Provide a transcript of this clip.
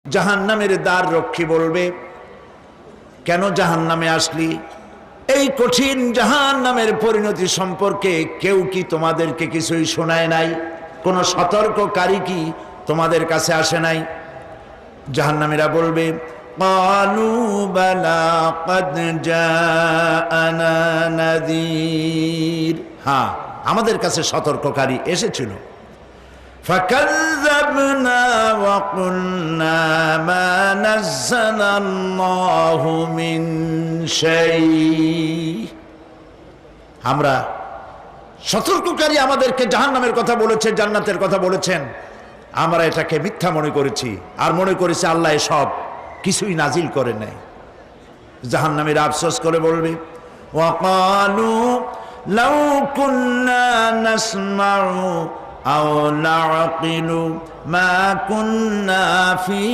জাহান্নামের দ্বার রক্ষী বলবে, কেন জাহান্নামে আসলি? এই কঠিন জাহান্নামের পরিণতি সম্পর্কে কেউ কি তোমাদেরকে কিছুই শোনায় নাই? কোন সতর্ককারী কি তোমাদের কাছে আসে নাই? জাহান্নামীরা বলবে, ক্বালু বালা ক্বাদ জাআনা নাযীর, হ্যাঁ আমাদের কাছে সতর্ককারী এসেছিল। ফাকাযযাবনা ওয়া কুলনা মা নাযালাল্লাহু মিন শাই, আমরা সতর্ককারী আমাদেরকে জাহান্নামের কথা বলেছে, জান্নাতের কথা বলেছেন, আমরা এটাকে মিথ্যা মনে করেছি আর মনে করেছি আল্লাহ সব কিছুই নাজিল করে নাই। জাহান্নামীরা আফসোস করে বলবে, ওয়া ক্বালু লাউ কুন্না নাসমাউ আও নাআকিলু মা কুন্না ফি